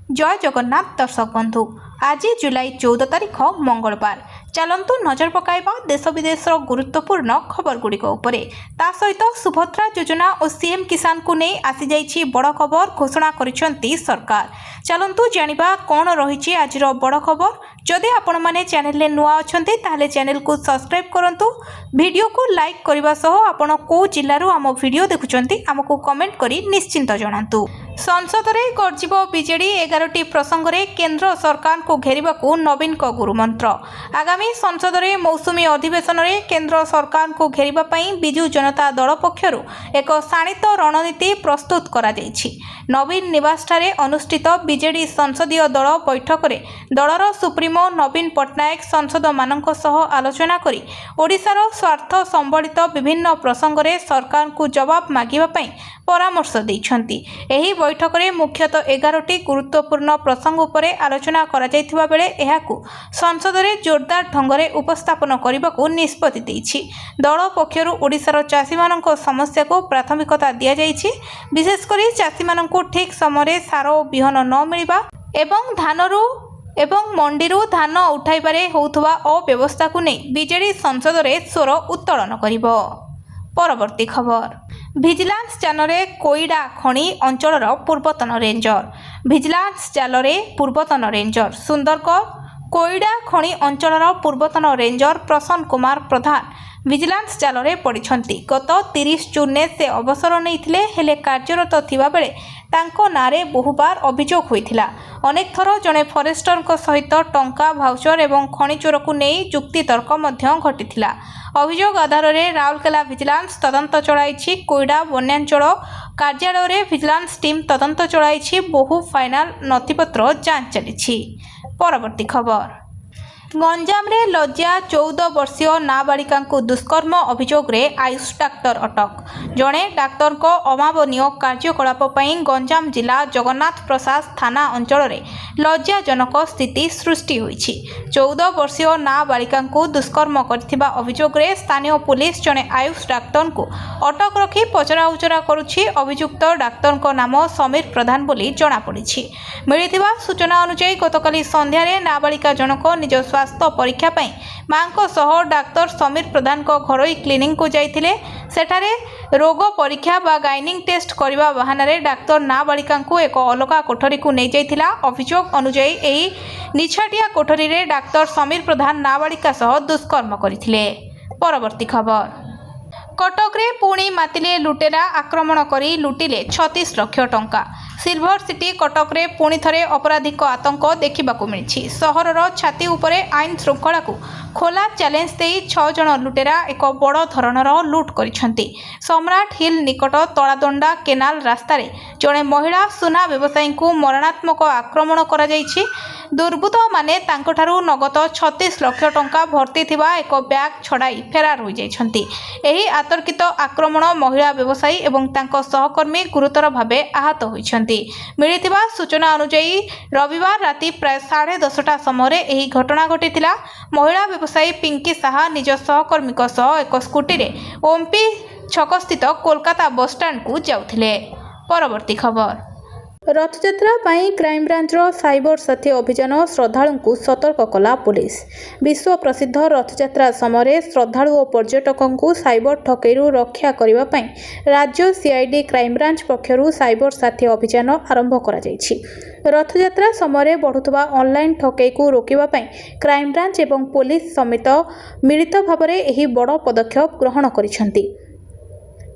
जय जगन्नाथ दर्शक बंधु आज जुलाई 14 तारिख मंगलवार चलतु नजर पकाइबा देश विदेश गुरुत्वपूर्ण खबर गुड़िक ता सहित सुभद्रा योजना और सीएम किसान को नहीं आसी जाइछि बड़ खबर घोषणा करिसेंती सरकार। चलतु जानिबा कौन रही आज बड़ खबर। जदि आपण माने चैनल ले नुआ अछंती ताहले चैनल को सब्सक्राइब करंतु, वीडियो को लाइक करबा सह आपण को जिल्लारू आम वीडियो देखुचंती आमको कमेंट करी निश्चिंत जणांतु। संसद रे गर्जिब बीजेडी 11टी प्रसंग रे केंद्र सरकार को घेरिबाकू नवीन को गुरुमंत्र। आगामी संसद रे मौसुमी अधिवेशन रे केंद्र सरकार को घेरिबा पई बिजू जनता दल पक्षरु एक शाणित रणनीति प्रस्तुत करा जायछि। नवीन निवास ठारे अनुष्ठित बीजेडी संसदीय दल बैठक रे दलर सुप्रीमो नवीन पट्टनायक संसद मानक सह आलोचना करी ओडिशार स्वार्थ संबलित विभिन्न प्रसंग रे सरकार को जवाब मागिबा पई परामर्श दैछंती। एही बैठक रे मुख्यतः 11टी गुरुत्वपूर्ण प्रसंग उपरे आलोचना करा जायथिबा बेले एहाकू संसद रे जोरदार ढंगरे उपस्थापन करबाकू निष्पत्ति दैछि। दल पक्षरु ओडिशार चाषी मानक समस्या को प्राथमिकता दिया जायछि। विशेष करी चाषी मानक ठीक समय सार और बिहन न मिलिबा एवं धानरू एवं मंडीरू धान उठाइबारे होउथबा अव्यवस्था को नहीं बीजेडी संसद रे स्वर उत्तोलन करिबो। परवर्ती खबर भिजिलांस जालरे कोईडा खणी अंचलर पूर्वतन रेंजर। भिजिलांस जालरे पूर्वतन रेंजर सुंदरगढ़ कोईडा खणी अंचलर पूर्वतन रेंजर प्रसन्न कुमार प्रधान विजिलांस जालरे पड़िछंती। गत 30 जून ने से अवसर नैथिले हेले कार्यरत थिबा बेले तांको नारे बहुबार अभियोग होइथिला। अनेक थर जने फरेस्टर सहित टंका भाउचर एवं खणी चोर को नहीं जुक्ति तर्क मध्य घटिथिला। अभियोग आधार रे राउरकेला विजिलांस तदंत चलाइछि। कोईडा वन्यांचल कार्यालय रे विजिलांस टीम तदंत चलाइछि। बहु फाइनाल नथिपत्र जांच चलिछि। परवर्ती खबर गंजाम रे लज्जा 14 वर्षीय नाबालिका को दुष्कर्म अभियोग रे आयुष डाक्तर अटक। जड़े डाक्तर को अमानवीय कार्यकलाप पई गंजाम जिला जगन्नाथ प्रसाद थाना अंचल रे लज्जाजनक स्थिति सृष्टि होईछि। 14 वर्षीय नाबालिका को दुष्कर्म करथिबा अभियोग रे स्थानीय पुलिस जड़े आयुष डाक्तर को अटक रखी पचरा उचरा करुछि। अभियुक्त डाक्तर को नाम समीर प्रधान बोली जना पड़िछि। मिलिथिबा सूचना अनुसार गतकाली संध्या रे नाबालिका जनक निज स्वास्थ्य परीक्षा पई मां सह डाक्तर समीर प्रधान को घरोई क्लिनिक को जाइथिले। सेठारे रोग परीक्षा बा गाइनिंग टेस्ट करबा बहाना रे डाक्तर नाबालिका को एक अलगा कोठरी को नहीं जाइथिला। अभियोग अनुसार एही निछाटिया कोठरी रे डाक्तर समीर प्रधान नाबालिका सह दुष्कर्म करथिले। परवर्ती खबर कटक रे पुणी मातिले लुटेरा आक्रमण करी लुटिले 36 लाख टंका। सिल्वर सिटी कटक रे पुणी थरे अपराधिक आतंक देखा मिली। सहरर छाती उपरे आईन श्रृंखला को खोला चैलेंज दे 6 जन लुटेरा एक बड़ धरणर लुट करिसेंती। सम्राट हिल निकट तलादंडा केनाल रास्तार जड़े महिला सुना व्यवसायी को मरणात्मक आक्रमण करा जायछि। दुर्बृत्त माने तांकठारु नगद 36 लाख टंका भर्ती थिबा एक बैग छड़ाई फेरार हो जाइछंती। एही आतर्कित आक्रमण महिला व्यवसायी एवं तांको सहकर्मी गुरुतर भावे आहत होइछंती। मिलिथिबा सूचना अनुसार रविवार राति प्राय 10:30 समय एही घटना घटिथिला। महिला व्यवसायी पिंकी साहा निज सहकर्मी सह एक स्कूटी रे ओमपी छक स्थित कोलकाता बस स्टैंड को जाउथिले। परवर्ती खबर रथयात्रा पाई क्राइमब्रांचर साइबर साथी अभियान श्रद्धालु को सतर्क कला पुलिस। विश्व प्रसिद्ध रथयात्रा समय श्रद्धालु और पर्यटकों को साइबर ठकईरू रक्षा करने पाई राज्य सीआईडी क्राइमब्रांच पक्षरु साइबर साथी अभियान आरंभ करा जायछि। रथयात्रा समय बढ़ुवा ऑनलाइन ठकई को रोकवा पाई क्राइमब्रांच एवं पुलिस समेत मिलित भाव में यह बड़ पदक्षेप ग्रहण करिसेंती।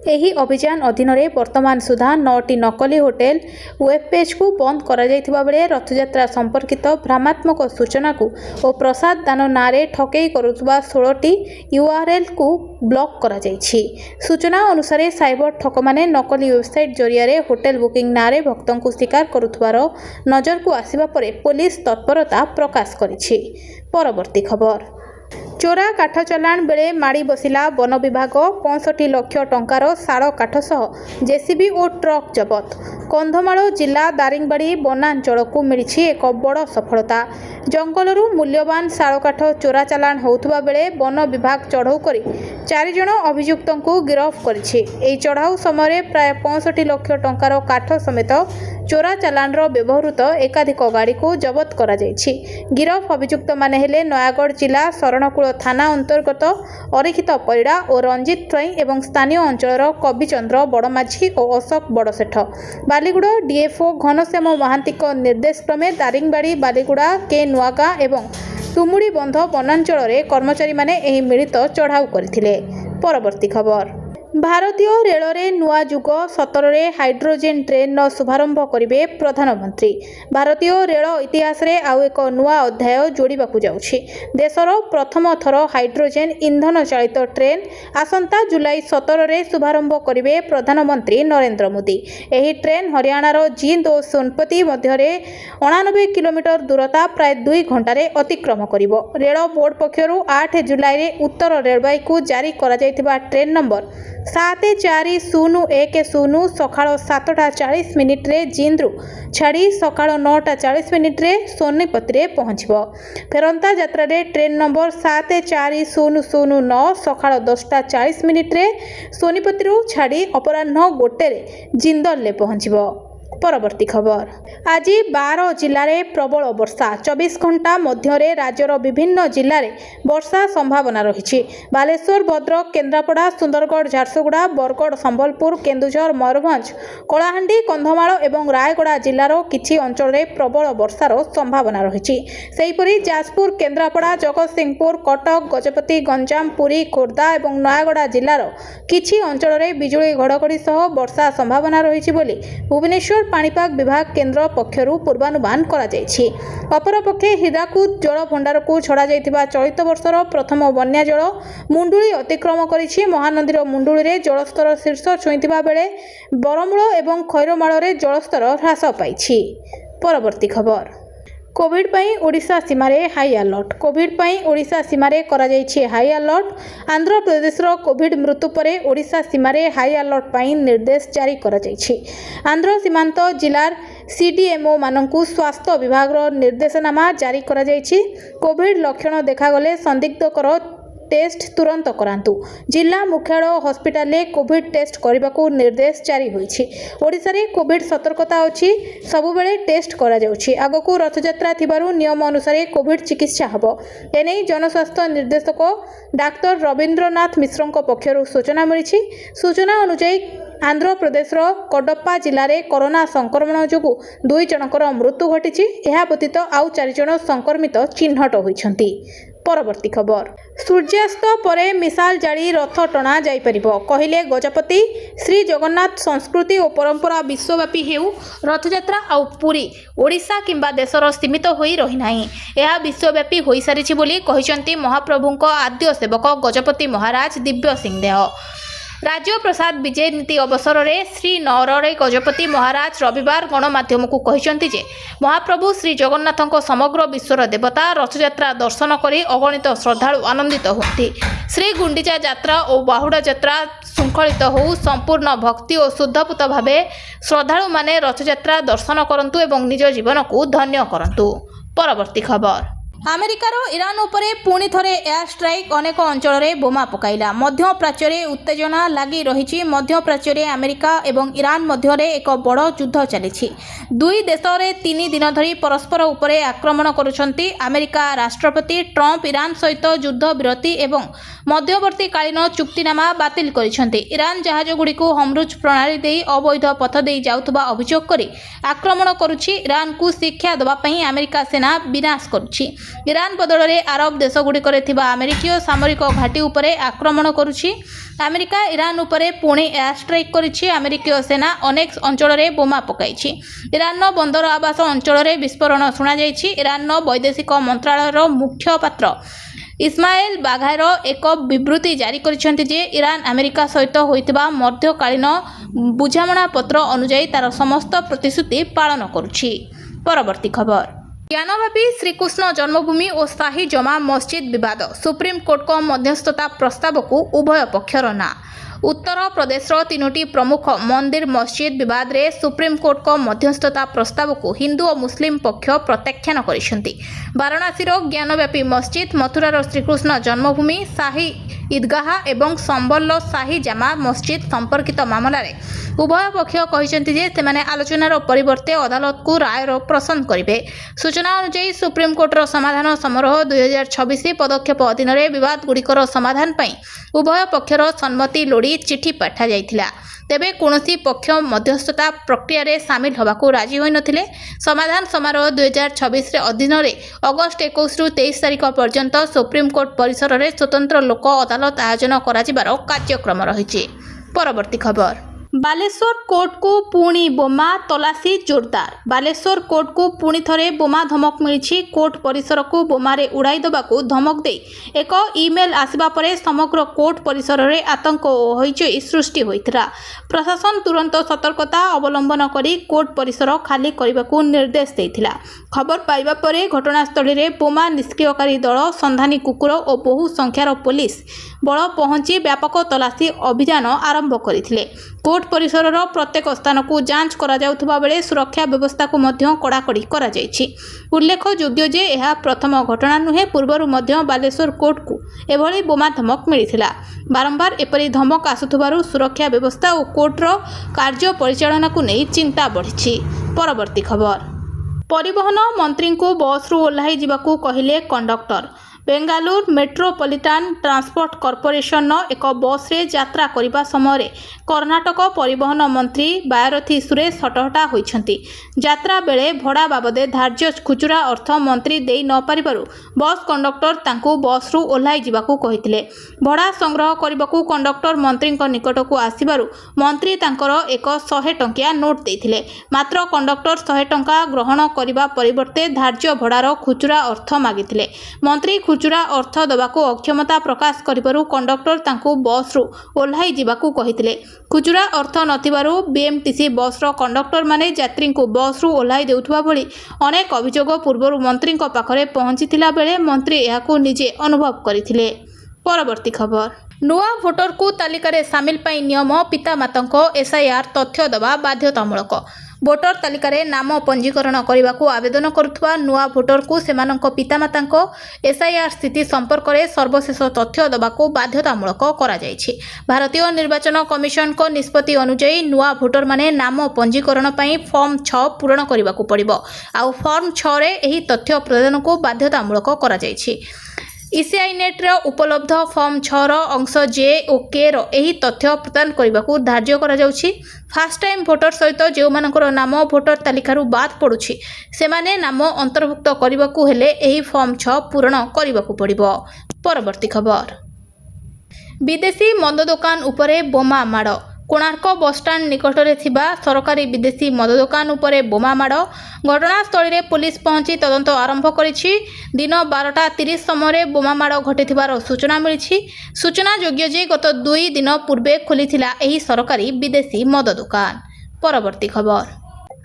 एही अभियान अधीन रे वर्तमान सुधा 9टी नकली होटेल वेब पेज को बंद करा जायथिबा बेले रथयात्रा संपर्कित भ्रामात्मक सूचना को और प्रसाद दान नारे ठकई करुवा 16टी यूआरएल को ब्लॉक करा जायछि। सूचना अनुसार साइबर ठक माने नकली वेबसाइट जरिया रे होटेल बुकिंग नारे भक्तों को शिकार करुवार नजर को आसिबा परे पुलिस तत्परता प्रकाश करिछि। परवर्ती खबर ଚୋରା କାଠ ଚାଲାଣ ବେଳେ ମାଡ଼ି ବସିଲା ବନ ବିଭାଗ 65 ଲକ୍ଷ ଟଙ୍କାର ଶାଳ କାଠ ସହ ଜେସିବି ଓ ଟ୍ରକ୍ ଜବତ। କନ୍ଧମାଳ ଜିଲ୍ଲା ଦାରିଙ୍ଗବାଡ଼ି ବନାଞ୍ଚଳକୁ ମିଳିଛି ଏକ ବଡ଼ ସଫଳତା। ଜଙ୍ଗଲରୁ ମୂଲ୍ୟବାନ ଶାଳ କାଠ ଚୋରା ଚାଲାଣ ହେଉଥିବା ବେଳେ ବନ ବିଭାଗ ଚଢ଼ଉ କରି 4 ଜଣ ଅଭିଯୁକ୍ତଙ୍କୁ ଗିରଫ କରିଛି। ଏହି ଚଢ଼ାଉ ସମୟରେ ପ୍ରାୟ 65 ଲକ୍ଷ ଟଙ୍କାର କାଠ ସମେତ ଚୋରା ଚାଲାଣର ବ୍ୟବହୃତ ଏକାଧିକ ଗାଡ଼ିକୁ ଜବତ କରାଯାଇଛି। ଗିରଫ ଅଭିଯୁକ୍ତମାନେ ହେଲେ ନୟାଗଡ଼ ଜିଲ୍ଲା ଶରଣକୂଳ ଥାନା ଅନ୍ତର୍ଗତ ଅରିକ୍ଷିତ ପରିଡ଼ା ଓ ରଞ୍ଜିତ ସ୍ୱାଇଁ ଏବଂ ସ୍ଥାନୀୟ ଅଞ୍ଚଳର କବିଚନ୍ଦ୍ର ବଡ଼ମାଝୀ ଓ ଅଶୋକ ବଡ଼ସେଠ। ବାଲିଗୁଡ଼ା ଡିଏଫ୍ଓ ଘନଶ୍ୟାମ ମହାନ୍ତିଙ୍କ ନିର୍ଦ୍ଦେଶ କ୍ରମେ ଦାରିଙ୍ଗବାଡ଼ି, ବାଲିଗୁଡ଼ା, କେ ନୂଆଗାଁ ଏବଂ ତୁମୁଡ଼ିବନ୍ଧ ବନାଞ୍ଚଳରେ କର୍ମଚାରୀମାନେ ଏହି ମିଳିତ ଚଢ଼ାଉ କରିଥିଲେ। ପରବର୍ତ୍ତୀ ଖବର। ଭାରତୀୟ ରେଳରେ ନୂଆ ଯୁଗ 17ରେ ହାଇଡ୍ରୋଜେନ୍ ଟ୍ରେନ୍ର ଶୁଭାରମ୍ଭ କରିବେ ପ୍ରଧାନମନ୍ତ୍ରୀ। ଭାରତୀୟ ରେଳ ଇତିହାସରେ ଆଉ ଏକ ନୂଆ ଅଧ୍ୟାୟ ଯୋଡ଼ିବାକୁ ଯାଉଛି। ଦେଶର ପ୍ରଥମ ଥର ହାଇଡ୍ରୋଜେନ୍ ଇନ୍ଧନ ଚାଳିତ ଟ୍ରେନ୍ ଆସନ୍ତା ଜୁଲାଇ 17ରେ ଶୁଭାରମ୍ଭ କରିବେ ପ୍ରଧାନମନ୍ତ୍ରୀ ନରେନ୍ଦ୍ର ମୋଦି। ଏହି ଟ୍ରେନ୍ ହରିୟାଣାର ଜିନ୍ଦ ଓ ସୋନପତି ମଧ୍ୟରେ 89 କିଲୋମିଟର ଦୂରତା ପ୍ରାୟ 2 ଘଣ୍ଟାରେ ଅତିକ୍ରମ କରିବ। ରେଳ ବୋର୍ଡ ପକ୍ଷରୁ 8 ଜୁଲାଇରେ ଉତ୍ତର ରେଳବାଇକୁ ଜାରି କରାଯାଇଥିବା ଟ୍ରେନ୍ ନମ୍ବର 740110 ସକାଳ 7:40 ଜିନ୍ଦରୁ ଛାଡ଼ି ସକାଳ 9:40 ସୋନିପତିରେ ପହଞ୍ଚିବ। ଫେରନ୍ତା ଯାତ୍ରାରେ ଟ୍ରେନ୍ ନମ୍ବର 74009 ସକାଳ 10:40 ସୋନିପତିରୁ ଛାଡ଼ି ଅପରାହ୍ନ 1ରେ ଜିନ୍ଦଲରେ ପହଞ୍ଚିବ। ପରବର୍ତ୍ତୀ ଖବର। ଆଜି 12 ଜିଲ୍ଲାରେ ପ୍ରବଳ ବର୍ଷା। 24 ଘଣ୍ଟା ମଧ୍ୟରେ ରାଜ୍ୟର ବିଭିନ୍ନ ଜିଲ୍ଲାରେ ବର୍ଷା ସମ୍ଭାବନା ରହିଛି। ବାଲେଶ୍ୱର, ଭଦ୍ରକ, କେନ୍ଦ୍ରାପଡ଼ା, ସୁନ୍ଦରଗଡ଼, ଝାରସୁଗୁଡ଼ା, ବରଗଡ଼, ସମ୍ବଲପୁର, କେନ୍ଦୁଝର, ମୟୂରଭଞ୍ଜ, କଳାହାଣ୍ଡି, କନ୍ଧମାଳ ଏବଂ ରାୟଗଡ଼ା ଜିଲ୍ଲାର କିଛି ଅଞ୍ଚଳରେ ପ୍ରବଳ ବର୍ଷାର ସମ୍ଭାବନା ରହିଛି। ସେହିପରି ଯାଜପୁର, କେନ୍ଦ୍ରାପଡ଼ା, ଜଗତସିଂହପୁର, କଟକ, ଗଜପତି, ଗଞ୍ଜାମ, ପୁରୀ, ଖୋର୍ଦ୍ଧା ଏବଂ ନୟାଗଡ଼ ଜିଲ୍ଲାର କିଛି ଅଞ୍ଚଳରେ ବିଜୁଳି ଘଡ଼ଘଡ଼ି ସହ ବର୍ଷା ସମ୍ଭାବନା ରହିଛି ବୋଲି ଭୁବନେଶ୍ୱର ପାଣିପାଗ ବିଭାଗ କେନ୍ଦ୍ର ପକ୍ଷରୁ ପୂର୍ବାନୁମାନ କରାଯାଇଛି। ଅପରପକ୍ଷେ ହୀରାକୁଦ ଜଳଭଣ୍ଡାରକୁ ଛଡ଼ାଯାଇଥିବା ଚଳିତ ବର୍ଷର ପ୍ରଥମ ବନ୍ୟା ଜଳ ମୁଣ୍ଡୁଳି ଅତିକ୍ରମ କରିଛି। ମହାନଦୀର ମୁଣ୍ଡୁଳିରେ ଜଳସ୍ତର ଶୀର୍ଷ ଛୁଇଁଥିବା ବେଳେ ବରମୂଳ ଏବଂ ଖଇରମାଳରେ ଜଳସ୍ତର ହ୍ରାସ ପାଇଛି। ପରବର୍ତ୍ତୀ ଖବର। କୋଭିଡ୍ ପାଇଁ ଓଡ଼ିଶା ସୀମାରେ ହାଇ ଆଲର୍ଟ। କୋଭିଡ୍ ପାଇଁ ଓଡ଼ିଶା ସୀମାରେ କରାଯାଇଛି ହାଇ ଆଲର୍ଟ। ଆନ୍ଧ୍ରପ୍ରଦେଶର କୋଭିଡ୍ ମୃତ୍ୟୁ ପରେ ଓଡ଼ିଶା ସୀମାରେ ହାଇ ଆଲର୍ଟ ପାଇଁ ନିର୍ଦ୍ଦେଶ ଜାରି କରାଯାଇଛି। ଆନ୍ଧ୍ର ସୀମାନ୍ତ ଜିଲ୍ଲାର ସିଡିଏମ୍ଓମାନଙ୍କୁ ସ୍ୱାସ୍ଥ୍ୟ ବିଭାଗର ନିର୍ଦ୍ଦେଶନାମା ଜାରି କରାଯାଇଛି। କୋଭିଡ୍ ଲକ୍ଷଣ ଦେଖାଗଲେ ସନ୍ଦିଗ୍ଧଙ୍କର ଟେଷ୍ଟ ତୁରନ୍ତ କରାନ୍ତୁ। ଜିଲ୍ଲା ମୁଖ୍ୟାଳୟ ହସ୍ପିଟାଲରେ କୋଭିଡ୍ ଟେଷ୍ଟ କରିବାକୁ ନିର୍ଦ୍ଦେଶ ଜାରି ହୋଇଛି। ଓଡ଼ିଶାରେ କୋଭିଡ୍ ସତର୍କତା ଅଛି। ସବୁବେଳେ ଟେଷ୍ଟ କରାଯାଉଛି। ଆଗକୁ ରଥଯାତ୍ରା ଥିବାରୁ ନିୟମ ଅନୁସାରେ କୋଭିଡ୍ ଚିକିତ୍ସା ହେବ। ଏନେଇ ଜନସ୍ୱାସ୍ଥ୍ୟ ନିର୍ଦ୍ଦେଶକ ଡାକ୍ତର ରବୀନ୍ଦ୍ରନାଥ ମିଶ୍ରଙ୍କ ପକ୍ଷରୁ ସୂଚନା ମିଳିଛି। ସୂଚନା ଅନୁଯାୟୀ ଆନ୍ଧ୍ରପ୍ରଦେଶର କଡପ୍ପା ଜିଲ୍ଲାରେ କରୋନା ସଂକ୍ରମଣ ଯୋଗୁଁ 2 ଜଣଙ୍କର ମୃତ୍ୟୁ ଘଟିଛି। ଏହା ବ୍ୟତୀତ ଆଉ 4 ଜଣ ସଂକ୍ରମିତ ଚିହ୍ନଟ ହୋଇଛନ୍ତି। ପରବର୍ତ୍ତୀ ଖବର। ସୂର୍ଯ୍ୟାସ୍ତ ପରେ ମିଶାଲ ଜାଳି ରଥ ଟଣା ଯାଇପାରିବ କହିଲେ ଗଜପତି। ଶ୍ରୀ ଜଗନ୍ନାଥ ସଂସ୍କୃତି ଓ ପରମ୍ପରା ବିଶ୍ୱବ୍ୟାପୀ ହେଉ। ରଥଯାତ୍ରା ଆଉ ପୁରୀ ଓଡ଼ିଶା କିମ୍ବା ଦେଶର ସୀମିତ ହୋଇ ରହିନାହିଁ। ଏହା ବିଶ୍ୱବ୍ୟାପୀ ହୋଇସାରିଛି ବୋଲି କହିଛନ୍ତି ମହାପ୍ରଭୁଙ୍କ ଆଦ୍ୟ ସେବକ ଗଜପତି ମହାରାଜ ଦିବ୍ୟ ସିଂହଦେଓ। ରାଜ୍ୟ ପ୍ରସାଦ ବିଜେ ନୀତି ଅବସରରେ ଶ୍ରୀ ନରରେ ଗଜପତି ମହାରାଜ ରବିବାର ଗଣମାଧ୍ୟମକୁ କହିଛନ୍ତି ଯେ ମହାପ୍ରଭୁ ଶ୍ରୀ ଜଗନ୍ନାଥଙ୍କ ସମଗ୍ର ବିଶ୍ୱର ଦେବତା। ରଥଯାତ୍ରା ଦର୍ଶନ କରି ଅଗଣିତ ଶ୍ରଦ୍ଧାଳୁ ଆନନ୍ଦିତ ହୁଅନ୍ତି। ଶ୍ରୀ ଗୁଣ୍ଡିଚା ଯାତ୍ରା ଓ ବାହୁଡ଼ା ଯାତ୍ରା ଶୃଙ୍ଖଳିତ ହେଉ। ସମ୍ପୂର୍ଣ୍ଣ ଭକ୍ତି ଓ ଶୁଦ୍ଧପୂତ ଭାବେ ଶ୍ରଦ୍ଧାଳୁମାନେ ରଥଯାତ୍ରା ଦର୍ଶନ କରନ୍ତୁ ଏବଂ ନିଜ ଜୀବନକୁ ଧନ୍ୟ କରନ୍ତୁ। ପରବର୍ତ୍ତୀ ଖବର। ଆମେରିକାର ଇରାନ ଉପରେ ପୁଣି ଥରେ ଏୟାର ଷ୍ଟ୍ରାଇକ୍। ଅନେକ ଅଞ୍ଚଳରେ ବୋମା ପକାଇଲା। ମଧ୍ୟପ୍ରାଚ୍ୟରେ ଉତ୍ତେଜନା ଲାଗି ରହିଛି। ମଧ୍ୟପ୍ରାଚ୍ୟରେ ଆମେରିକା ଏବଂ ଇରାନ ମଧ୍ୟରେ ଏକ ବଡ଼ ଯୁଦ୍ଧ ଚାଲିଛି। ଦୁଇ ଦେଶରେ 3 ଦିନ ଧରି ପରସ୍ପର ଉପରେ ଆକ୍ରମଣ କରୁଛନ୍ତି। ଆମେରିକା ରାଷ୍ଟ୍ରପତି ଟ୍ରମ୍ପ ଇରାନ ସହିତ ଯୁଦ୍ଧ ବିରତି ଏବଂ ମଧ୍ୟବର୍ତ୍ତୀକାଳୀନ ଚୁକ୍ତିନାମା ବାତିଲ କରିଛନ୍ତି। ଇରାନ ଜାହାଜଗୁଡ଼ିକୁ ହର୍ମୁଜ ପ୍ରଣାଳୀ ଦେଇ ଅବୈଧ ପଥ ଦେଇ ଯାଉଥିବା ଅଭିଯୋଗ କରି ଆକ୍ରମଣ କରୁଛି। ଇରାନକୁ ଶିକ୍ଷା ଦେବା ପାଇଁ ଆମେରିକା ସେନା ବିନ୍ୟାସ କରୁଛି। ଇରାନ ବଦଳରେ ଆରବ ଦେଶଗୁଡ଼ିକରେ ଥିବା ଆମେରିକୀୟ ସାମରିକ ଘାଟି ଉପରେ ଆକ୍ରମଣ କରୁଛି। ଆମେରିକା ଇରାନ ଉପରେ ପୁଣି ଏୟାର ଷ୍ଟ୍ରାଇକ୍ କରିଛି। ଆମେରିକୀୟ ସେନା ଅନେକ ଅଞ୍ଚଳରେ ବୋମା ପକାଇଛି। ଇରାନର ବନ୍ଦର ଆବାସ ଅଞ୍ଚଳରେ ବିସ୍ଫୋରଣ ଶୁଣାଯାଇଛି। ଇରାନର ବୈଦେଶିକ ମନ୍ତ୍ରଣାଳୟର ମୁଖପାତ୍ର ଇସମାଏଲ ବାଘାର ଏକ ବିବୃତ୍ତି ଜାରି କରିଛନ୍ତି ଯେ ଇରାନ ଆମେରିକା ସହିତ ହୋଇଥିବା ମଧ୍ୟକାଳୀନ ବୁଝାମଣା ପତ୍ର ଅନୁଯାୟୀ ତାର ସମସ୍ତ ପ୍ରତିଶ୍ରୁତି ପାଳନ କରୁଛି। ପରବର୍ତ୍ତୀ ଖବର। ज्ञानव्यापी श्रीकृष्ण जन्मभूमि और शाही जमा मस्जिद विवाद सुप्रीमकोर्ट को मध्यस्थता प्रस्ताव को उभय पक्षर ना उत्तर प्रदेश तीनोटी प्रमुख मंदिर मस्जिद विवाद रे सुप्रीमकोर्ट को मध्यस्थता प्रस्ताव को हिंदू और मुस्लिम पक्ष प्रत्याख्यान करिसेंती। वाराणसीर ज्ञानव्यापी मस्जिद, मथुरार श्रीकृष्ण जन्मभूमि, शाही ईदगाह एवं संबल शाही जामा मस्जिद संपर्कित मामला रे उभय पक्ष कहते जे सेमाने आलोचनार परिवर्ते अदालत को रायर पसंद करेंगे। सूचना अनुसार सुप्रीमकोर्टर समाधान समारोह 2026 पदक्षेप अधीन विवाद गुड़िकर समाधान पर उभय पक्षर सम्मति लोड़ी चिठी पठा जाइथिला। तेबे कौनसी पक्ष मध्यस्थता प्रक्रिया रे सामिल होबाकू राजी होई नथिले। समाधान समारोह 2026 रे अधीन अगस्ट 21 रु 23 तारिख पर्यंत सुप्रीमकोर्ट परिसर रे स्वतंत्र लोक अदालत आयोजन कराजिबार कार्यक्रम रहिछि। परवर्ती खबर। बालेश्वर कोर्ट को पुणी बोमा तलासी जोरदार। बालेश्वर कोर्ट को पुणी थरे बोमा धमक मिली। कोर्ट परिसर को बोमारे उड़ाई देबाकू धमक दे एक ईमेल आसिबा परे समग्र कोर्ट परिसर रे आतंक ओ हईचई सृष्टि होइतिरा। प्रशासन तुरंत सतर्कता अवलंबन करी कोर्ट परिसर खाली करबाकू निर्देश देइथिला। खबर पाइबा परे घटनास्थल रे बोमा निष्क्रियकारी दल, संधानी कुकुर और बहु संख्यार पुलिस बल पहुंची व्यापक तलासी अभियान आरंभ करथिले। कोर्ट परिसर प्रत्येक स्थान को जांच करा जाउथबा बेले सुरक्षा व्यवस्था को मध्य कड़ाकड़ी करा जाइछि। उल्लेखयोग्य जे यह प्रथम घटना नुहे, पूर्वर मध्य बालेश्वर कोर्ट को एभली बोमा धमक मिलिथिला। बारंबार एपरी धमक आसुथबारु सुरक्षा व्यवस्था और कोर्टर कार्य परिचालना को नहीं चिंता बढ़िछि। परवर्ती खबर। परिवहन मंत्री को बस रु ओह्लाई जिबाकू कहिले conductor. Bengaluru metropolitan transport corporation एक बस रे यात्रा करने समय कर्णाटक परिवहन मंत्री बायरथी सुरेश हटहटा होइछंती। यात्रा बेले भड़ा बाबदे धार्य खुचुरा अर्थ मंत्री दे न पारिबारु बस कंडक्टर तांकू बस रु ओह्लाई जिबाकू कहिथिले। भड़ा संग्रह करबाकू कंडक्टर मंत्री निकट को आसिबारु मंत्री तांकर एक 100 टंकिया नोट देथिले। मात्र कंडक्टर 100 टंका ग्रहण करिबा परिवर्ते धार्य भड़ार खुचुरा अर्थ मागिथिले। मंत्री खुचुरा अर्थ देबाकू अक्षमता प्रकाश करिबारु कंडक्टर तांकू बस रु ओह्लाई जिबाकू कहिथिले। खुचुरा अर्थ नथिबारु बीएमटीसी बस रो कंडक्टर माने यात्री को बस रु ओह्लाई देउथबा भली अनेक अभियोग पूर्व मंत्री पाखरे पहुंचीथिला बेले मंत्री एहाकू निजे अनुभव करिथिले। परवर्ती खबर। नुआ भोटर को तालिका रे सामिल पाई नियम पितामाता एसआईआर तथ्य दबा बाध्यतामूलक। भोटर तालिका रे नाम पंजीकरण करने को आवेदन करुवा नुआ भोटर को सेमानंको पितामाता एसआईआर स्थिति संपर्क में सर्वशेष तथ्य देवाको बाध्यतामूलक करा जायछि। भारतीय निर्वाचन कमिशन को निष्पत्ति अनुसार नुआ भोटर माने नाम पंजीकरण पई फॉर्म 6 पूरण करने को पड़िबो। आउ फॉर्म 6 रे एही तथ्य प्रदान को बाध्यतामूलक करा जायछि। ईसीआई नेट रे उपलब्ध फॉर्म 6 रो अंश जे और के रो एही तथ्य प्रदान करने को धार्य करा जाउछि। फास्ट टाइम भोटर सहित जो मानकर नाम भोटर तालिकारु बाद पड़ुछि सेमाने नाम अंतर्भुक्त करबाकू हेले एही फॉर्म 6 पूरण करबाकू पड़िबो। परवर्ती खबर। विदेशी मद दुकान उपरे बोमा माड़। कोणार्क बसस्टाण्ड निकट में थिबा सरकारी विदेशी मद दुकान उपरे बोमा माड़। घटनास्थल में पुलिस पहुंची तदंत आरंभ करिछि। दिन 12:30 समय बोमा माड़ घटिथिबार सूचना मिली। सूचना योग्य जे गत 2 दिन पूर्वे खोलिथिला एही सरकारी विदेशी मद दुकान। परवर्ती खबर।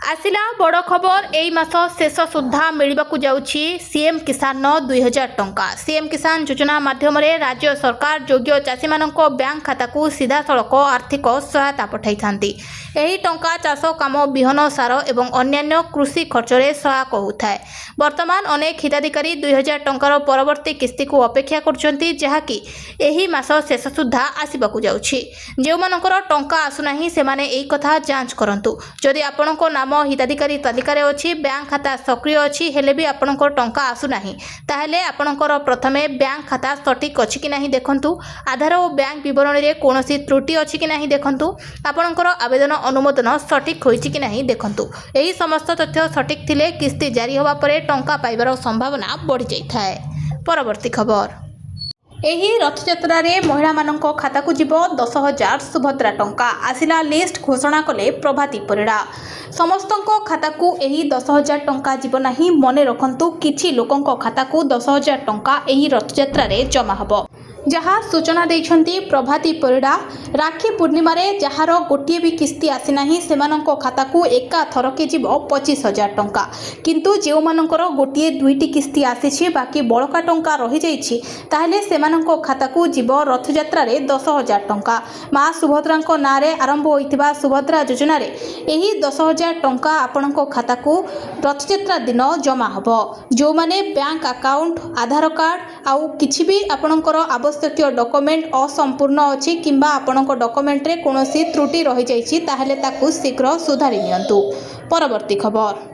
आसिला बड़ खबर। एई मास शेष सुधा मिलवाकू जाउछि सीएम किसान 2000 टंका। सीएम किसान योजना माध्यम राज्य सरकार योग्य चाषी मानक बैंक खाता को सीधा सड़क आर्थिक सहायता पठाई थांती। एही टंका चाष काम, बिहन, सार एवं अन्यान्य कृषि खर्च रे सहायक होउथाय। वर्तमान अनेक हिताधिकारी 2000 टंकार परवर्ती किस्ती को अपेक्षा करछंती, जहाकि एही मास शेष सुधा आसिबाकू जाउछि। जे मानकर टंका आसुनाही सेमाने एई कथा जांच करंतु। जदि आपनको नाम हिताधिकारी तालिका रे अछि, बैंक खाता सक्रिय अछि हेले भी आपनकर टंका आसु नाही, ताहेले आपनकर प्रथमे बैंक खाता सठिक अछि कि नाही देखंतु। आधार और बैंक विवरणी रे कोनोसी त्रुटि अछि कि नाही देखंतु। आपनकर आवेदन अनुमोदन सठिक होइछि कि नाही देखंतु। एही समस्त तथ्य सठिक थिले किस्ती जारी होबा परे टंका पाइबार संभावना बढ़ि जाइथाय। परवर्ती खबर। एही रथयात्रा रे महिला मानक खाता को जीव 10,000 सुभद्रा टंका। आसिला लिस्ट घोषणा कले प्रभाती परिड़ा। समस्तंको खाता को एही 10,000 टंका जीव नाही। मने रखंतु किछि लोकंको खाता को 10,000 टंका एही रथयात्रा रे जमा हबो। जहाँ सूचना देइछन्ति प्रभाती परिड़ा। राखी पूर्णिमा जार गोटे भी किस्ती आसीना सेमानंको खाता को एका थरके जीव 25,000 टंका किंतु जो मानकर गोटे दुईटी किस्ती आसी बाकी बड़का टंका रही जाइछि ताहेले सेमानंको खाता को जीव रथयात्रा 10,000 टंका। माँ सुभद्रा नारे आरंभ होइतिबा सुभद्रा योजना रे एही 10,000 टंका आपणको खाता को रथयात्रा दिन जमा हबो। जो माने बैंक अकाउंट आधार कार्ड आउ किछि भी आपणकर आवश्यक डॉक्यूमेंट असंपूर्ण अछि किंबा आपणको डॉक्यूमेंट रे कोनोसी त्रुटि रही जाइछि ताहेले ताकू शीघ्र सुधारि नियंतु। परवर्ती खबर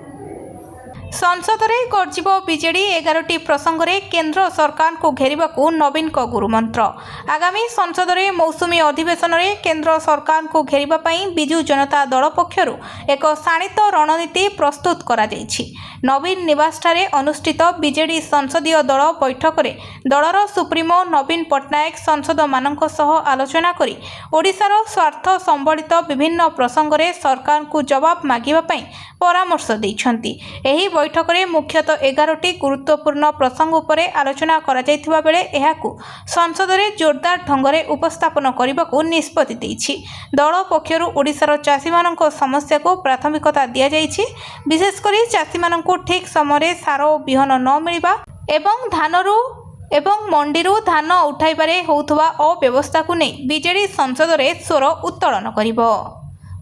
संसद में गर्जिब बीजेडी 11टी प्रसंग में केंद्र सरकार को घेरने को नवीन को गुरुमंत्र। आगामी संसद में मौसुमी अधिवेशन में केंद्र सरकार को घेरने बिजु जनता दल पक्षर एक शाणित रणनीति प्रस्तुत करा जाइछि। नवीन निवास ठारे अनुष्ठित बीजेडी संसदीय दल बैठक में दलर सुप्रीमो नवीन पट्टनायक संसद मानक सह आलोचना करी ओडिशार स्वार्थ संबलित विभिन्न प्रसंग में सरकार को जवाब मागिबा पई परामर्श दैछन्ति। एही बैठक में मुख्यतः 11टी गुरुत्वपूर्ण प्रसंग उपरे आलोचना करा जायथिबा बेले एहाकू संसद में जोरदार ढंग से उपस्थापन करने को निष्पत्ति दैछि। दल पक्षर ओडिशार चाषी मानक समस्या को प्राथमिकता दिया जाइछि। विशेषकर चाषी मानक ठीक समय सार और बिहन न मिलवा एवं धानरू एवं मंडीरू धान उठाइबारे होउथबा अव्यवस्था को नहीं बीजेडी संसद में स्वर उत्तोलन करिबो।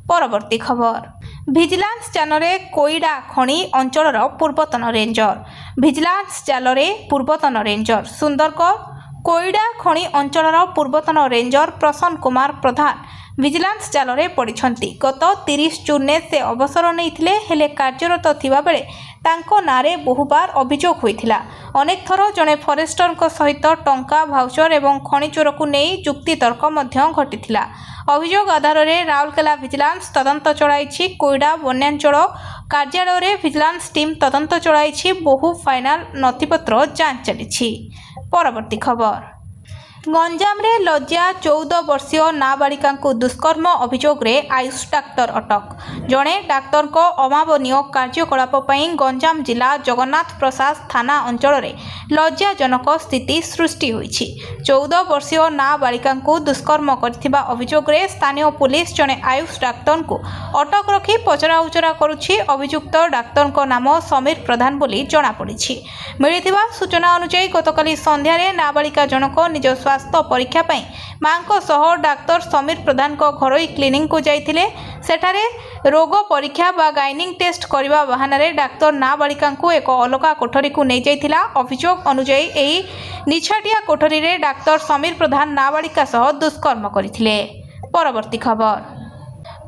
परवर्ती खबर भिजिलांस जालरे कोईडा खणी अंचलर पूर्वतन रेंजर। भिजिलांस जालरे पूर्वतन रेंजर सुंदरगढ़ कोईडा खणी अंचलर पूर्वतन रेंजर प्रसन्न कुमार प्रधान भिजिलांस जालरे पड़िछन्ति। गत 30 जून में से अवसर नैथिले हेले कार्यरत थिबा बेले तांको नारे बहुबार अभियोग होइथिला। अनेक थर जने फरेस्टर सहित टंका भाउचर एवं खଣି चोर को नहीं जुक्ति तर्क मध्य घटिथिला। अभियोग आधार में राउरकेला भिजिलांस तदंत चलाइछि। कोईडा वन्यांचल कार्यालय में भिजिलांस टीम तदंत चलाइछि। बहु फाइनाल नथिपत्र जांच चलिछि। परवर्ती खबर गंजाम रे लज्जा 14 वर्षीय नाबालिका को दुष्कर्म अभियोग रे आयुष डाक्तर अटक। जड़े डाक्तर को अमानवीय कार्यकलाप गंजाम जिला जगन्नाथ प्रसाद थाना अंचल में लज्जाजनक स्थिति सृष्टि होइछि। 14 वर्षीय नाबालिका को दुष्कर्म करथिबा अभियोग रे स्थानीय पुलिस जड़े आयुष डाक्तर को अटक रखी पचरा उचरा करुछि। अभियुक्त डाक्तर को नाम समीर प्रधान बोली जना पड़िछि। मिलिथिबा सूचना अनुसार गतकाली संध्या रे नाबालिका जनक निज स्वास्थ्य परीक्षा पाई मां को सह डाक्तर समीर प्रधान को घरोई क्लिनिक को जाइथिले। सेठारे रोग परीक्षा बा गाइनिंग टेस्ट करने बहाना रे डाक्तर नाबालिका को एक अलगा कोठरी को नहीं जाइथिला। अभियोग अनुसार एही निछाटिया कोठरी रे डाक्तर समीर प्रधान नाबालिका सह दुष्कर्म करथिले। परवर्ती खबर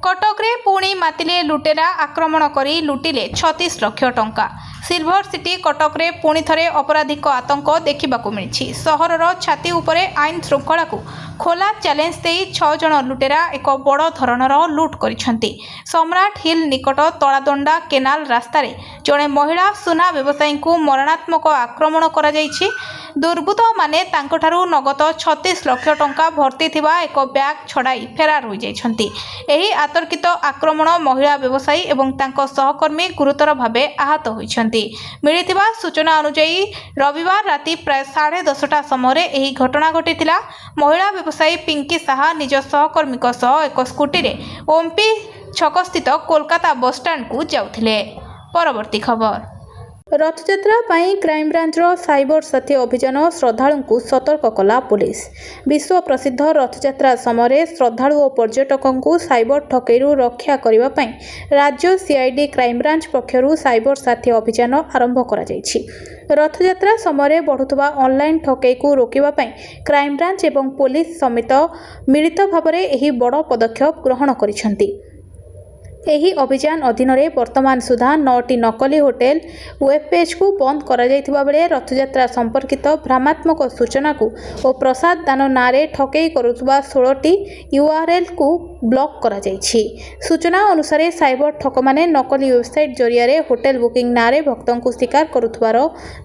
कटक रे पुणी मातिले लुटेरा आक्रमण करी लुटिले 36 लाख टंका। सिल्वर सिटी कटक रे पुणी थरे अपराधिक आतंक देखा मिली। सहरर छाती उपरे आईन श्रृंखला को खोला चैलेंज दे 6 जन लुटेरा एक बड़ धरणर लुट करिसेंति। सम्राट हिल निकट तलादंडा केनाल रास्तार जड़े महिला सुना व्यवसायी को मरणात्मक आक्रमण करा जाइछि। दुर्बृत्त माने तांकठारु नगद 36 लाख टंका भर्ती थिबा एक बैग छड़ाई फेरार हो जाइछन्ति। एही आतर्कित आक्रमण महिला व्यवसायी एवं तांको सहकर्मी गुरुतर भावे आहत होइछन्ति। मिलिथिबा सूचना अनुसार रविवार राति प्राय 10:30 समय एही घटना घटिथिला। महिला व्यवसायी पिंकी साहा निज सहकर्मी सह एक स्कूटी रे ओमपी छक स्थित कोलकाता बस स्टैंड को जाउथिले। परवर्ती खबर रथयात्रा पाई क्राइमब्रांचर साइबर साथी अभियान श्रद्धालु को सतर्क कला पुलिस। विश्व प्रसिद्ध रथयात्रा समय श्रद्धालु और पर्यटकों को साइबर ठकईरू रक्षा करने राज्य सीआईडी क्राइमब्रांच पक्षर साइबर साथी अभियान आरंभ करा जाइछि। रथयात्रा समय बढ़ुवा ऑनलाइन ठकई को रोकने क्राइमब्रांच एवं पुलिस समेत मिलित भाव में बड़ पदक्षेप ग्रहण करिसेंति। एही अभियान अधीन रे वर्तमान सुधा 9टी नकली होटेल वेब पेज को बंद करा जायथिबा बेले रथयात्रा संपर्कित भ्रामात्मक सूचना को और प्रसाद दान नारे ठकई करुवा 16टी यूआरएल को ब्लॉक करा जायछि। सूचना अनुसार साइबर ठक माने नकली वेबसाइट जरिया रे होटेल बुकिंग नारे भक्तों को शिकार करुवार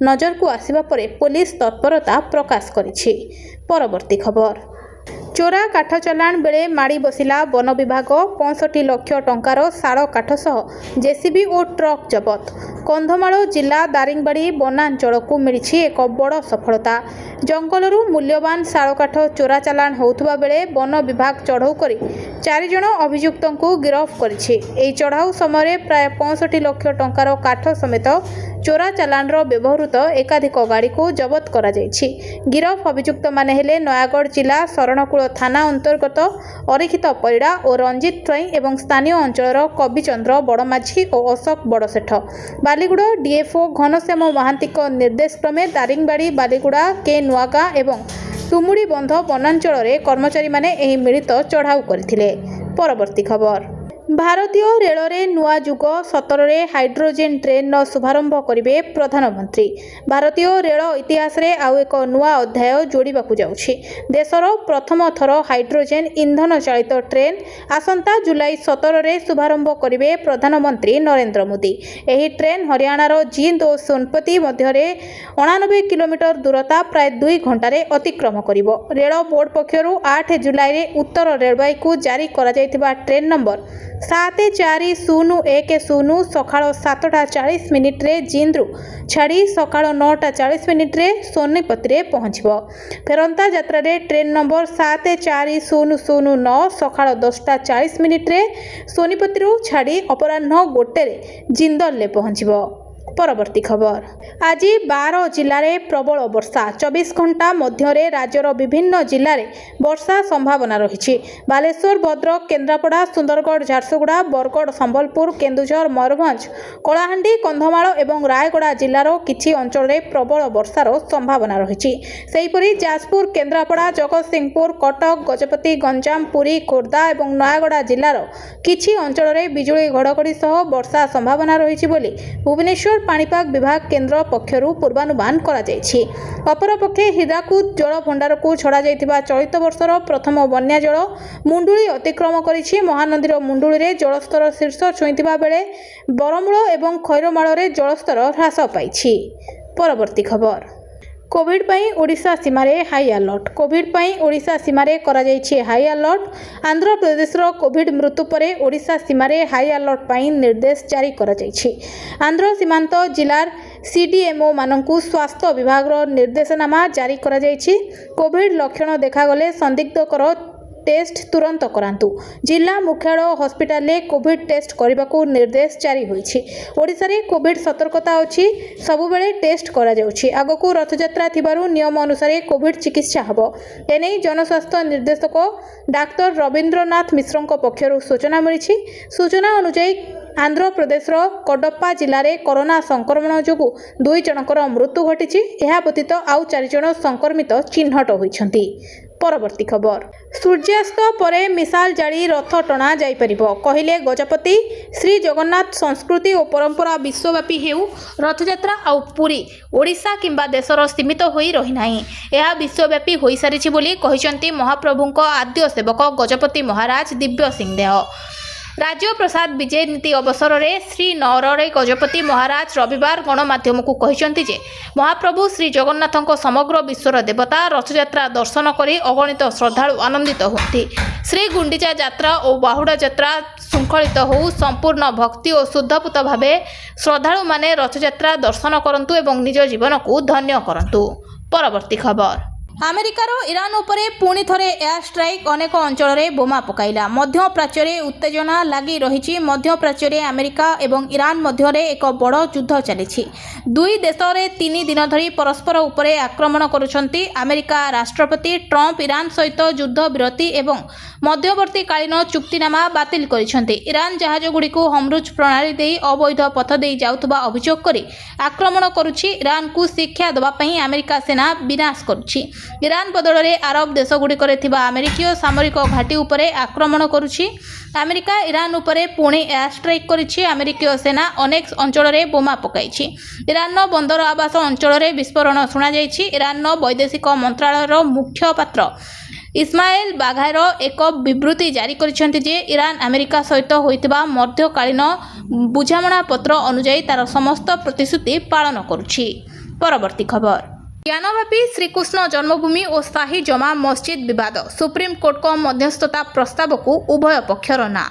नजर को आसिबा परे पुलिस तत्परता प्रकाश करिछि। परवर्ती खबर ଚୋରା କାଠ ଚାଲାଣ ବେଳେ ମାଡ଼ି ବସିଲା ବନ ବିଭାଗ 65 ଲକ୍ଷ ଟଙ୍କାର ଶାଳ କାଠ ସହ ଜେସିବି ଓ ଟ୍ରକ୍ ଜବତ। କନ୍ଧମାଳ ଜିଲ୍ଲା ଦାରିଙ୍ଗବାଡ଼ି ବନାଞ୍ଚଳକୁ ମିଳିଛି ଏକ ବଡ଼ ସଫଳତା। ଜଙ୍ଗଲରୁ ମୂଲ୍ୟବାନ ଶାଳ କାଠ ଚୋରା ଚାଲାଣ ହେଉଥିବା ବେଳେ ବନ ବିଭାଗ ଚଢ଼ଉ କରି 4 ଜଣ ଅଭିଯୁକ୍ତଙ୍କୁ ଗିରଫ କରିଛି। ଏହି ଚଢ଼ାଉ ସମୟରେ ପ୍ରାୟ 65 ଲକ୍ଷ ଟଙ୍କାର କାଠ ସମେତ ଚୋରା ଚାଲାଣର ବ୍ୟବହୃତ ଏକାଧିକ ଗାଡ଼ିକୁ ଜବତ କରାଯାଇଛି। ଗିରଫ ଅଭିଯୁକ୍ତମାନେ ହେଲେ ନୟାଗଡ଼ ଜିଲ୍ଲା ଶରଣକୂଳ ଥାନା ଅନ୍ତର୍ଗତ ଅରିକ୍ଷିତ ପରିଡ଼ା ଓ ରଞ୍ଜିତ ସ୍ୱାଇଁ ଏବଂ ସ୍ଥାନୀୟ ଅଞ୍ଚଳର କବିଚନ୍ଦ୍ର ବଡ଼ମାଝୀ ଓ ଅଶୋକ ବଡ଼ସେଠ। ବାଲିଗୁଡ଼ା ଡିଏଫ୍ଓ ଘନଶ୍ୟାମ ମହାନ୍ତିଙ୍କ ନିର୍ଦ୍ଦେଶ କ୍ରମେ ଦାରିଙ୍ଗବାଡ଼ି, ବାଲିଗୁଡ଼ା, କେ ନୂଆଗାଁ ଏବଂ ତୁମୁଡ଼ି ବନ୍ଧ ବନାଞ୍ଚଳରେ କର୍ମଚାରୀମାନେ ଏହି ମିଳିତ ଚଢ଼ାଉ କରିଥିଲେ। ପରବର୍ତ୍ତୀ ଖବର। ଭାରତୀୟ ରେଳରେ ନୂଆ ଯୁଗ 17ରେ ହାଇଡ୍ରୋଜେନ୍ ଟ୍ରେନ୍ର ଶୁଭାରମ୍ଭ କରିବେ ପ୍ରଧାନମନ୍ତ୍ରୀ। ଭାରତୀୟ ରେଳ ଇତିହାସରେ ଆଉ ଏକ ନୂଆ ଅଧ୍ୟାୟ ଯୋଡ଼ିବାକୁ ଯାଉଛି। ଦେଶର ପ୍ରଥମ ଥର ହାଇଡ୍ରୋଜେନ୍ ଇନ୍ଧନ ଚାଳିତ ଟ୍ରେନ୍ ଆସନ୍ତା ଜୁଲାଇ 17ରେ ଶୁଭାରମ୍ଭ କରିବେ ପ୍ରଧାନମନ୍ତ୍ରୀ ନରେନ୍ଦ୍ର ମୋଦି। ଏହି ଟ୍ରେନ୍ ହରିୟାଣାର ଜିନ୍ଦ ଓ ସୋନପତି ମଧ୍ୟରେ 89 କିଲୋମିଟର ଦୂରତା ପ୍ରାୟ 2 ଘଣ୍ଟାରେ ଅତିକ୍ରମ କରିବ। ରେଳ ବୋର୍ଡ ପକ୍ଷରୁ 8 ଜୁଲାଇରେ ଉତ୍ତର ରେଳବାଇକୁ ଜାରି କରାଯାଇଥିବା ଟ୍ରେନ୍ ନମ୍ବର 740110 ସକାଳ 7:40 ଜିନ୍ଦରୁ ଛାଡ଼ି ସକାଳ 9:40 ସୋନିପତିରେ ପହଞ୍ଚିବ। ଫେରନ୍ତା ଯାତ୍ରାରେ ଟ୍ରେନ୍ ନମ୍ବର 74009 ସକାଳ 10:40 ସୋନିପତିରୁ ଛାଡ଼ି ଅପରାହ୍ନ 1ରେ ଜିନ୍ଦଲରେ ପହଞ୍ଚିବ। ପରବର୍ତ୍ତୀ ଖବର। ଆଜି 12 ଜିଲ୍ଲାରେ ପ୍ରବଳ ବର୍ଷା। 24 ଘଣ୍ଟା ମଧ୍ୟରେ ରାଜ୍ୟର ବିଭିନ୍ନ ଜିଲ୍ଲାରେ ବର୍ଷା ସମ୍ଭାବନା ରହିଛି। ବାଲେଶ୍ୱର, ଭଦ୍ରକ, କେନ୍ଦ୍ରାପଡ଼ା, ସୁନ୍ଦରଗଡ଼, ଝାରସୁଗୁଡ଼ା, ବରଗଡ଼, ସମ୍ବଲପୁର, କେନ୍ଦୁଝର, ମୟୂରଭଞ୍ଜ, କଳାହାଣ୍ଡି, କନ୍ଧମାଳ ଏବଂ ରାୟଗଡ଼ା ଜିଲ୍ଲାର କିଛି ଅଞ୍ଚଳରେ ପ୍ରବଳ ବର୍ଷାର ସମ୍ଭାବନା ରହିଛି। ସେହିପରି ଯାଜପୁର, କେନ୍ଦ୍ରାପଡ଼ା, ଜଗତସିଂହପୁର, କଟକ, ଗଜପତି, ଗଞ୍ଜାମ, ପୁରୀ, ଖୋର୍ଦ୍ଧା ଏବଂ ନୟାଗଡ଼ ଜିଲ୍ଲାର କିଛି ଅଞ୍ଚଳରେ ବିଜୁଳି ଘଡ଼ଘଡ଼ି ସହ ବର୍ଷା ସମ୍ଭାବନା ରହିଛି ବୋଲି ଭୁବନେଶ୍ୱର ପାଣିପାଗ ବିଭାଗ କେନ୍ଦ୍ର ପକ୍ଷରୁ ପୂର୍ବାନୁମାନ କରାଯାଇଛି। ଅପରପକ୍ଷେ ହୀରାକୁଦ ଜଳଭଣ୍ଡାରକୁ ଛଡ଼ାଯାଇଥିବା ଚଳିତ ବର୍ଷର ପ୍ରଥମ ବନ୍ୟା ଜଳ ମୁଣ୍ଡୁଳି ଅତିକ୍ରମ କରିଛି। ମହାନଦୀର ମୁଣ୍ଡୁଳିରେ ଜଳସ୍ତର ଶୀର୍ଷ ଛୁଇଁଥିବା ବେଳେ ବରମୂଳ ଏବଂ ଖଇରମାଳରେ ଜଳସ୍ତର ହ୍ରାସ ପାଇଛି। ପରବର୍ତ୍ତୀ ଖବର। କୋଭିଡ୍ ପାଇଁ ଓଡ଼ିଶା ସୀମାରେ ହାଇ ଆଲର୍ଟ। କୋଭିଡ୍ ପାଇଁ ଓଡ଼ିଶା ସୀମାରେ କରାଯାଇଛି ହାଇ ଆଲର୍ଟ। ଆନ୍ଧ୍ରପ୍ରଦେଶର କୋଭିଡ୍ ମୃତ୍ୟୁ ପରେ ଓଡ଼ିଶା ସୀମାରେ ହାଇ ଆଲର୍ଟ ପାଇଁ ନିର୍ଦ୍ଦେଶ ଜାରି କରାଯାଇଛି। ଆନ୍ଧ୍ର ସୀମାନ୍ତ ଜିଲ୍ଲାର ସିଡିଏମ୍ଓମାନଙ୍କୁ ସ୍ୱାସ୍ଥ୍ୟ ବିଭାଗର ନିର୍ଦ୍ଦେଶନାମା ଜାରି କରାଯାଇଛି। କୋଭିଡ୍ ଲକ୍ଷଣ ଦେଖାଗଲେ ସନ୍ଦିଗ୍ଧଙ୍କର ଟେଷ୍ଟ ତୁରନ୍ତ କରାନ୍ତୁ। ଜିଲ୍ଲା ମୁଖ୍ୟାଳୟ ହସ୍ପିଟାଲରେ କୋଭିଡ୍ ଟେଷ୍ଟ କରିବାକୁ ନିର୍ଦ୍ଦେଶ ଜାରି ହୋଇଛି। ଓଡ଼ିଶାରେ କୋଭିଡ୍ ସତର୍କତା ଅଛି। ସବୁବେଳେ ଟେଷ୍ଟ କରାଯାଉଛି। ଆଗକୁ ରଥଯାତ୍ରା ଥିବାରୁ ନିୟମ ଅନୁସାରେ କୋଭିଡ୍ ଚିକିତ୍ସା ହେବ। ଏନେଇ ଜନସ୍ୱାସ୍ଥ୍ୟ ନିର୍ଦ୍ଦେଶକ ଡାକ୍ତର ରବୀନ୍ଦ୍ରନାଥ ମିଶ୍ରଙ୍କ ପକ୍ଷରୁ ସୂଚନା ମିଳିଛି। ସୂଚନା ଅନୁଯାୟୀ ଆନ୍ଧ୍ରପ୍ରଦେଶର କଡପ୍ପା ଜିଲ୍ଲାରେ କରୋନା ସଂକ୍ରମଣ ଯୋଗୁଁ 2 ଜଣଙ୍କର ମୃତ୍ୟୁ ଘଟିଛି। ଏହା ବ୍ୟତୀତ ଆଉ 4 ଜଣ ସଂକ୍ରମିତ ଚିହ୍ନଟ ହୋଇଛନ୍ତି। ପରବର୍ତ୍ତୀ ଖବର। ସୂର୍ଯ୍ୟାସ୍ତ ପରେ ମିଶାଲ ଜାଳି ରଥ ଟଣା ଯାଇପାରିବ କହିଲେ ଗଜପତି। ଶ୍ରୀ ଜଗନ୍ନାଥ ସଂସ୍କୃତି ଓ ପରମ୍ପରା ବିଶ୍ୱବ୍ୟାପୀ ହେଉ। ରଥଯାତ୍ରା ଆଉ ପୁରୀ ଓଡ଼ିଶା କିମ୍ବା ଦେଶର ସୀମିତ ହୋଇ ରହିନାହିଁ। ଏହା ବିଶ୍ୱବ୍ୟାପୀ ହୋଇସାରିଛି ବୋଲି କହିଛନ୍ତି ମହାପ୍ରଭୁଙ୍କ ଆଦ୍ୟ ସେବକ ଗଜପତି ମହାରାଜ ଦିବ୍ୟ ସିଂହଦେଓ। ରାଜ୍ୟ ପ୍ରସାଦ ବିଜେ ନୀତି ଅବସରରେ ଶ୍ରୀନଅରରେ ଗଜପତି ମହାରାଜ ରବିବାର ଗଣମାଧ୍ୟମକୁ କହିଛନ୍ତି ଯେ ମହାପ୍ରଭୁ ଶ୍ରୀ ଜଗନ୍ନାଥଙ୍କ ସମଗ୍ର ବିଶ୍ୱର ଦେବତା। ରଥଯାତ୍ରା ଦର୍ଶନ କରି ଅଗଣିତ ଶ୍ରଦ୍ଧାଳୁ ଆନନ୍ଦିତ ହୁଅନ୍ତି। ଶ୍ରୀଗୁଣ୍ଡିଚା ଯାତ୍ରା ଓ ବାହୁଡ଼ା ଯାତ୍ରା ଶୃଙ୍ଖଳିତ ହେଉ। ସମ୍ପୂର୍ଣ୍ଣ ଭକ୍ତି ଓ ଶୁଦ୍ଧପୂତ ଭାବେ ଶ୍ରଦ୍ଧାଳୁମାନେ ରଥଯାତ୍ରା ଦର୍ଶନ କରନ୍ତୁ ଏବଂ ନିଜ ଜୀବନକୁ ଧନ୍ୟ କରନ୍ତୁ। ପରବର୍ତ୍ତୀ ଖବର। ଆମେରିକାର ଇରାନ ଉପରେ ପୁଣି ଥରେ ଏୟାର ଷ୍ଟ୍ରାଇକ୍ ଅନେକ ଅଞ୍ଚଳରେ ବୋମା ପକାଇଲା। ମଧ୍ୟପ୍ରାଚ୍ୟରେ ଉତ୍ତେଜନା ଲାଗି ରହିଛି। ମଧ୍ୟପ୍ରାଚ୍ୟରେ ଆମେରିକା ଏବଂ ଇରାନ ମଧ୍ୟରେ ଏକ ବଡ଼ ଯୁଦ୍ଧ ଚାଲିଛି। ଦୁଇ ଦେଶରେ 3 ଦିନ ଧରି ପରସ୍ପର ଉପରେ ଆକ୍ରମଣ କରୁଛନ୍ତି। ଆମେରିକା ରାଷ୍ଟ୍ରପତି ଟ୍ରମ୍ପ ଇରାନ ସହିତ ଯୁଦ୍ଧ ବିରତି ଏବଂ ମଧ୍ୟବର୍ତ୍ତୀକାଳୀନ ଚୁକ୍ତିନାମା ବାତିଲ କରିଛନ୍ତି। ଇରାନ ଜାହାଜଗୁଡ଼ିକୁ ହର୍ମୁଜ ପ୍ରଣାଳୀ ଦେଇ ଅବୈଧ ପଥ ଦେଇ ଯାଉଥିବା ଅଭିଯୋଗ କରି ଆକ୍ରମଣ କରୁଛି। ଇରାନକୁ ଶିକ୍ଷା ଦେବା ପାଇଁ ଆମେରିକା ସେନା ବିନ୍ୟାସ କରୁଛି। ଇରାନ ବଦଳରେ ଆରବ ଦେଶଗୁଡ଼ିକରେ ଥିବା ଆମେରିକୀୟ ସାମରିକ ଘାଟି ଉପରେ ଆକ୍ରମଣ କରୁଛି। ଆମେରିକା ଇରାନ ଉପରେ ପୁଣି ଏୟାର ଷ୍ଟ୍ରାଇକ୍ କରିଛି। ଆମେରିକୀୟ ସେନା ଅନେକ ଅଞ୍ଚଳରେ ବୋମା ପକାଇଛି। ଇରାନର ବନ୍ଦର ଆବାସ ଅଞ୍ଚଳରେ ବିସ୍ଫୋରଣ ଶୁଣାଯାଇଛି। ଇରାନର ବୈଦେଶିକ ମନ୍ତ୍ରଣାଳୟର ମୁଖପାତ୍ର ଇସମାଏଲ ବାଘାଇର ଏକ ବିବୃତ୍ତି ଜାରି କରିଛନ୍ତି ଯେ ଇରାନ ଆମେରିକା ସହିତ ହୋଇଥିବା ମଧ୍ୟକାଳୀନ ବୁଝାମଣା ପତ୍ର ଅନୁଯାୟୀ ତାର ସମସ୍ତ ପ୍ରତିଶ୍ରୁତି ପାଳନ କରୁଛି। ପରବର୍ତ୍ତୀ ଖବର। ज्ञानव्यापी श्रीकृष्ण जन्मभूमि और शाही जमा मस्जिद विवाद सुप्रीमकोर्ट को मध्यस्थता प्रस्ताव को उभय पक्षर ना।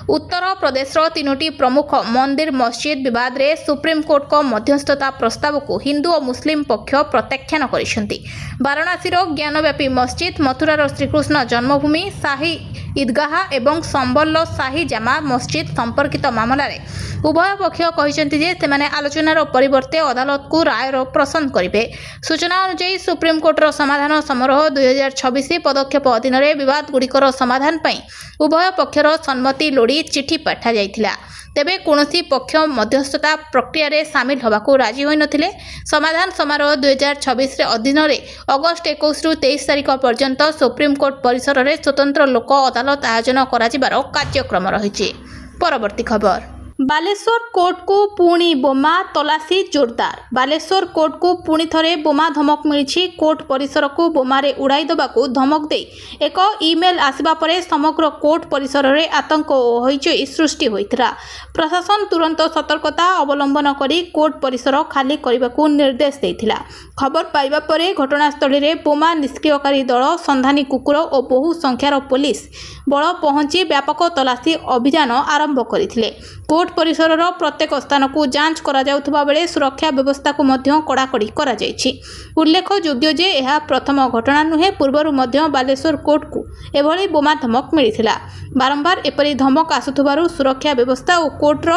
उत्तर प्रदेश तीनोटी प्रमुख मंदिर मस्जिद विवाद रे सुप्रीमकोर्ट को मध्यस्थता प्रस्ताव को हिंदू और मुस्लिम पक्ष प्रत्याख्यान करिसेंती। वाराणसीर ज्ञानव्यापी मस्जिद, मथुरार श्रीकृष्ण जन्मभूमि, शाही ईदगाह एवं संबल शाही जामा मस्जिद संपर्कित मामला रे उभय पक्ष कहते जे सेमाने आलोचनार परिवर्ते अदालत को रायर पसंद करेंगे। सूचना अनुसार सुप्रीमकोर्टर समाधान समारोह 2026 पदक्षेप अधीन विवाद गुड़िकर समाधान पर उभय पक्षर सम्मति लोड़ी चिठी पठा जाइथिला। तेबे कौनसी पक्ष मध्यस्थता प्रक्रिया रे सामिल होबाकू राजी होई नथिले। समाधान समारोह 2026 अधीन अगस्ट 21 रु 23 तारिख पर्यंत सुप्रीमकोर्ट परिसर में स्वतंत्र लोक अदालत आयोजन कराଯିबार कार्यक्रम रहिछि। परवर्ती खबर। बालेश्वर कोर्ट को पुणी बोमा तलासी जोरदार। बालेश्वर कोर्ट को पुणी थरे बोमा धमक मिली। कोर्ट परिसर को बोमारे उड़ाई देबाकू धमक दे एक ईमेल आसिबा परे समग्र कोर्ट परिसर में आतंक और हईचई सृष्टि होइतिरा। प्रशासन तुरंत सतर्कता अवलंबन करी कोर्ट परिसर खाली करने निर्देश देइथिला। खबर पाइबा परे घटनास्थल में बोमा निष्क्रियकारी दल, संधानी कुकुर और बहु संख्यार पुलिस बल पहुंची व्यापक तलासी अभियान आरंभ करथिले। कोर्ट परिसर प्रत्येक स्थान को जांच करा जाउथबा बेले सुरक्षा व्यवस्था को मध्य कड़ाकड़ी करा जायछि। उल्लेखयोग्य जे यह प्रथम घटना नुहे। पूर्वर मध्य बालेश्वर कोर्ट को एभली बोमा धमक मिलिथिला। बारंबार एपरी धमक आसुथबारु सुरक्षा व्यवस्था और कोर्टर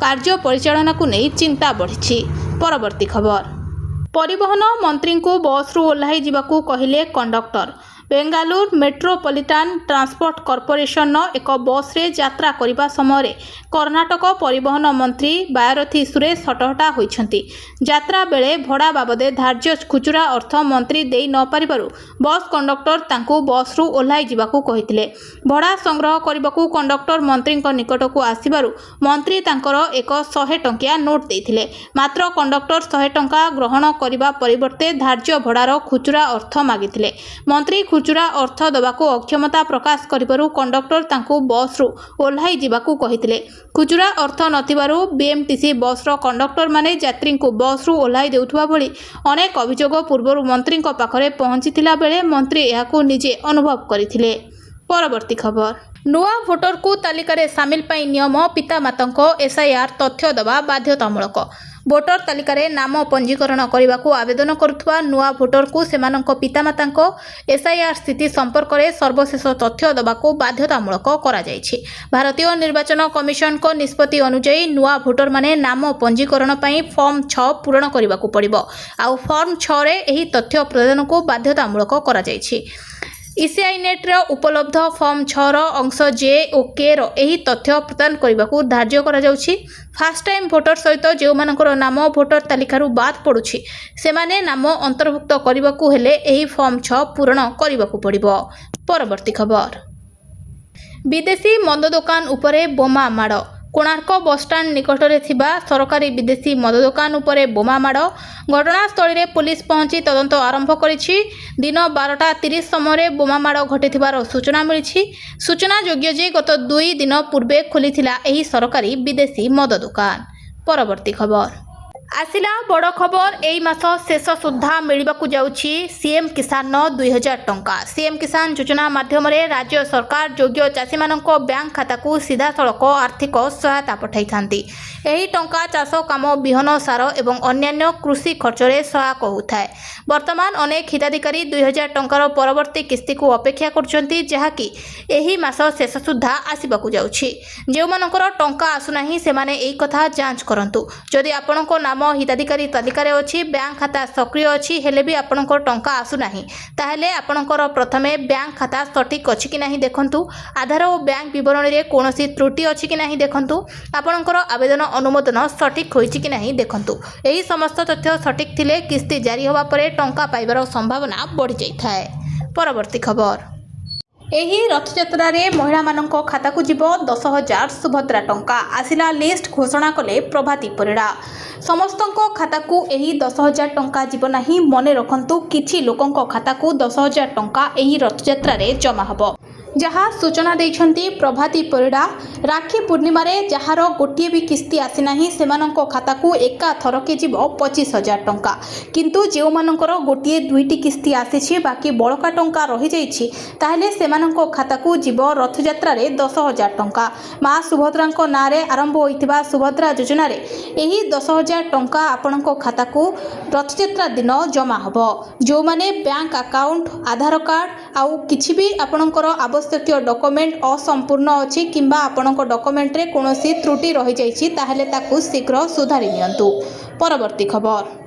कार्य परिचालना को नहीं चिंता बढ़िछि। परवर्ती खबर। परिवहन मंत्री को बस रु ओह्लाई जिबाकू कहिले conductor. Bengaluru metropolitan transport corporation एक बस रे यात्रा करने समय कर्णाटक परिवहन मंत्री बायरथी सुरेश हटहटा होइछंती। यात्रा बेले भड़ा बाबदे धार्य खुचुरा अर्थ मंत्री दे न पारिबारु बस कंडक्टर तांकू बस रु ओह्लाई जिबाकू कहिथिले। भड़ा संग्रह करबाकू कंडक्टर मंत्री निकट को आसिबारु मंत्री तांकर एक 100 टंकिया नोट देइथिले। मात्र कंडक्टर 100 टंका ग्रहण करबा परिवर्ते धार्य भड़ार खुचुरा अर्थ मागिथिले। मंत्री खुचुरा अर्थ देवाकू अक्षमता प्रकाश करिबारु कंडक्टर तांकू बस रु ओह्लाई जिबाकू कहिथिले। खुचुरा अर्थ नथिबारु बीएमटीसी बस रो कंडक्टर माने यात्री को बस रु ओह्लाई देउथबा भली अनेक अभियोग पूर्व मंत्री पाखरे पहुंचीथिला बेले मंत्री एहाकू निजे अनुभव करथिले। परवर्ती खबर। नुआ भोटर को तालिका रे सामिल पाई नियम पितामाता एसआईआर तथ्य दबा बाध्यतामूलक। भोटर तालिका रे नाम पंजीकरण करने को आवेदन करुवा नुआ भोटर को सेमानंको पितामाता एसआईआर स्थिति संपर्क में सर्वशेष तथ्य देवाको बाध्यतामूलक करा जायछि। भारतीय निर्वाचन कमिशन को निष्पत्ति अनुसार नुआ भोटर माने नाम पंजीकरण पई फॉर्म 6 पूरण करने को पड़िबो। आउ फॉर्म 6 रे एही तथ्य प्रदान को बाध्यतामूलक करा जायछि। ईसीआई नेट रे उपलब्ध फॉर्म 6 रो अंश जे और के रो एही तथ्य प्रदान करने को धार्य करा जाउछि। फास्ट टाइम भोटर सहित जो मानकर नाम भोटर तालिकारु बाद पड़ुछि सेमाने नाम अंतर्भुक्त करने को हेले एही फॉर्म 6 पूरण करने को पड़िबो। परवर्ती खबर। विदेशी मद दुकान उपरे बोमा माड़। कोणार्क बसस्टाण्ड निकट में थिबा सरकारी विदेशी मद दुकान उपरे बोमा माड़। घटनास्थल में पुलिस पहुंची तदंत आरंभ करिछि। दिन 12:30 समय बोमा माड़ घटिथिबार सूचना मिली। सूचना योग्य जे गत 2 दिन पूर्वे खोलिथिला एही सरकारी विदेशी मद दुकान। परवर्ती खबर। आसिला बड़ खबर। एई मास शेष सुधा मिलवाकू जाउछि सीएम किसान 2000 टंका। सीएम किसान योजना माध्यम राज्य सरकार योग्य चाषी मानक बैंक खाता को सीधा सड़क आर्थिक सहायता पठाई थांती। एही टंका चाष काम, बिहन, सार एवं अन्यान्य कृषि खर्च रे सहायक होउथाय। वर्तमान अनेक हिताधिकारी 2000 टंकार परवर्ती किस्ती को अपेक्षा करछंती, जहाकि एही मास शेष सुधा आसिबाकू जाउछि। जे मानकर टंका आसुनाही सेमाने एई कथा जांच करंतु। जदि आपनको नाम हिताधिकारी तालिका रे अछि, बैंक खाता सक्रिय अछि हेले भी आपनकर टंका आसु नाही, ताहेले आपनकर प्रथमे बैंक खाता सठिक अछि कि नाही देखंतु। आधार और बैंक विवरणी रे कोनोसी त्रुटि अछि कि नाही देखंतु। आपनकर आवेदन अनुमोदन सठिक होइछि कि नाही देखंतु। एही समस्त तथ्य सठिक थिले किस्ती जारी होबा परे टंका पाइबार संभावना बढ़ि जाइथाय। परवर्ती खबर। एही रथयात्रा रे महिला मानक खाता को जीव 10,000 सुभद्रा टंका। आसिला लिस्ट घोषणा कले प्रभाती परिड़ा। समस्तों खाता को एही 10,000 टंका जीव नाही। मने रखंतु किछि लोकंक खाता को 10,000 टंका एही रथयात्रा रे जमा हबो। जहाँ सूचना देइछन्ति प्रभाती परिड़ा। राखी पूर्णिमा जार गोटे भी किस्ती आसीना सेमानंको खाता को एका थरके जीव 25,000 टंका किंतु जो मानकर गोटे दुईटी किस्ती आसी बाकी बड़का टंका रही जाइछि ताहेले सेमानंको खाता को जीव रथयात्रा 10,000 टंका। माँ सुभद्रा नारे आरंभ होइतिबा सुभद्रा योजना रे एही 10,000 टंका आपणको खाता को रथयात्रा दिन जमा हबो। जो माने बैंक अकाउंट आधार कार्ड आउ किछि भी आपणकर आवश्यक डॉक्यूमेंट असंपूर्ण अछि किंबा आपणको डॉक्यूमेंट रे कोनोसी त्रुटि रही जाइछि ताहेले ताकू शीघ्र सुधारी नियंतु। परवर्ती खबर।